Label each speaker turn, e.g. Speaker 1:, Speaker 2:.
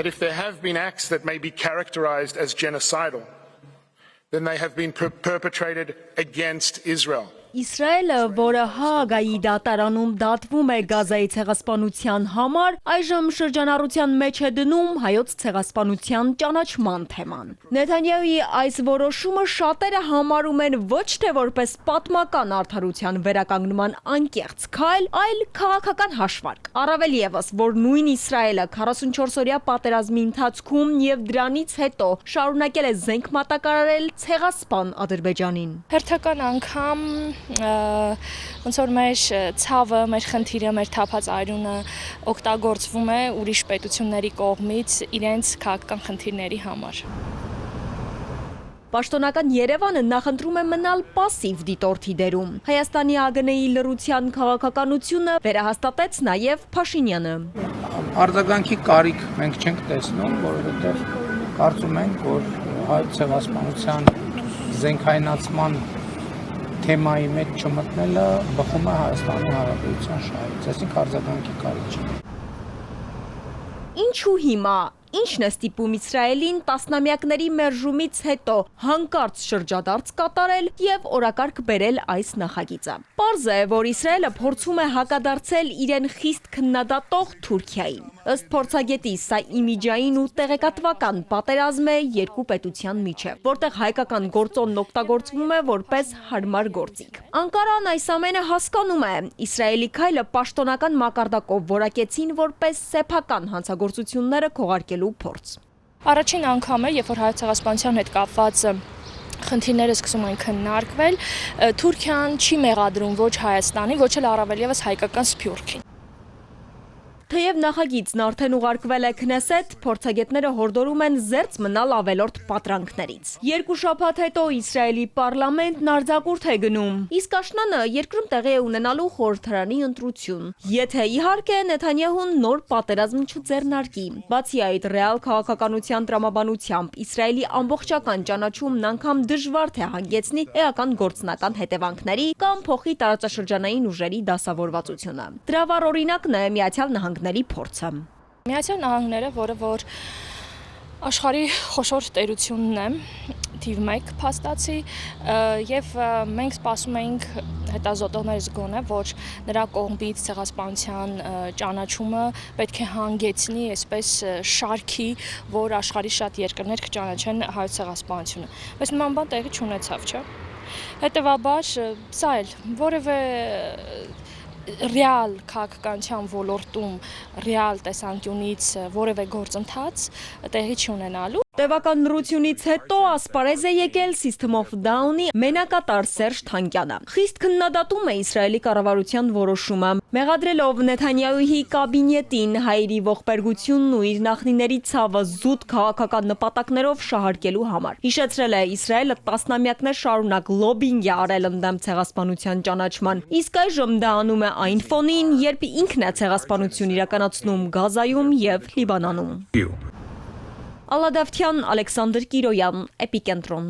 Speaker 1: that if there have been acts that may be characterized as genocidal, then they have been perpetrated against Israel.
Speaker 2: Իսրայելը, որը Հաագայի դատարանում դատվում է Գազայի ցեղասպանության համար, այժմ շրջանառության մեջ է դնում հայոց ցեղասպանության ճանաչման թեման։ Նեթանյահուի այս որոշումը շատերը համարում են ոչ թե որպես պատմական արդարության վերականգնման անկեղծ քայլ, այլ քաղաքական հաշվարկ։ Առավել ևս, որ նույն Իսրայելը 44-օրյա պատերազմի ընթացքում եւ դրանից հետո շարունակել է զենք մատակարարել ցեղասպան Ադրբեջանին։
Speaker 3: Հերթական անգամ ոնց որ մեր ցավը, մեր խնդիրը, մեր թափած այրունը օգտագործվում է ուրիշ պետությունների կողմից իրենց քաղաքական խնդիրների համար։
Speaker 2: Պաշտոնական Երևանը նախընտրում է մնալ պասիվ դիտորդի դերում։ Հայաստանի ԱԳՆ-ի լռության քաղաքականությունը վերահաստատեց նաև Փաշինյանը։
Speaker 4: Արձագանքի կարիք մենք չենք տեսնում, որովհետև կարծում ենք, որ հայոց ցեղասպանության զենքայնացման թեմայի մեջ չմտնելը բխում է Հայաստանի Հանրապետության շահից, այսինքն արձագանքի կարիք չի։
Speaker 2: Ինչու հիմա, ինչն է ստիպում Իսրայելին տասնամյակների մերժումից հետո հանկարծ շրջադարձ կատարել եւ օրակարգ բերել այս նախագիծը։ Պարզ է, որ Իսրայելը փորձում է հակադարձել իրեն խիստ քննադատող Թուրքիային։ Ըստ փորձագետի, սա իմիջային ու տեղեկատվական պատերազմ է երկու պետության միջև, որտեղ հայկական գործոնն օգտագործվում է որպես հարմար գործիք։ Անկարան այս ամենը հասկանում է։ Իսրայելի քայլը պաշտոնական մակարդակով որակեցին որպես սեփական հանցագործությունները քողարկելու փորձ։
Speaker 3: Առաջին անգամ է, երբ որ հայոց ցեղասպանության հետ կապված խնդիրները սկսում են քննարկվել, Թուրքիան չի մեղադրում ոչ Հայաստանի, ոչ էլ առավել ևս հայկական Սփյուռքին։
Speaker 2: Թեև նախագիծն արդեն ուղարկվել է Քնեսեթ, փորձագետները հորդորում են զերծ մնալ ավելորդ պատրանքներից։ Երկու շաբաթ հետո Իսրայելի պարլամենտն արձակուրդ է գնում, իսկ աշնանը երկրում տեղի է ունենալու խորհրդարանի ընտրություն։ Եթե իհարկե Նեթանյահուն նոր պատերազմ չձեռնարկի։ Բացի այդ, ռեալ քաղաքականության տրամաբանությամբ Իսրայելի ամբողջական ճանաչումն անգամ դժվար թե հանգեցնի էական գործնական հետևանքների կամ փոխի տարածաշրջանային ուժերի դասավորվածությունը։ Դրա վառ օրինակն է Միացյալ Նահանգների փորձը։
Speaker 3: Միացյալ Նահանգները, որը աշխարհի խոշոր տերությունն է, թիվ 1 փաստացի, եւ մենք սպասում էինք հետազոտողներս գոնե, որ նրա կողմից ցեղասպանության ճանաչումը պետք է հանգեցնի այսպես շարքի, որ աշխարհի շատ երկրներ կճանաչեն հայոց ցեղասպանությունը։ Բայց նման բան տեղի չունեցավ, չէ՞։ Հետևաբար սա էլ որևէ ռեալ քաղաքականության ոլորտում ռեալ տեսանկյունից որևէ գործընթաց տեղի չունենալու։
Speaker 2: Տևական լռությունից հետո ասպարեզ է եկել System of Down-ի մենակատար Սերժ Թանկյանը։ Խիստ քննադատում է Իսրայելի կառավարության որոշումը, մեղադրելով Նեթանյահուի կաբինետին հայերի ողբերգությունն ու իր նախնիների ցավը զուտ քաղաքական նպատակներով շահարկելու համար։ Հիշեցրել է Իսրայելը տասնամյակներ շարունակ լոբինգ է արել ընդդեմ ցեղասպանության ճանաչման, իսկ այժմ դա անում է այն ֆոնին, երբ ինքն է ցեղասպանություն իրականացնում Գազայում եւ Լիբանանում։ Ալադավթյան, Ալեքսանդր Կիրոյան, Էպիկենտրոն։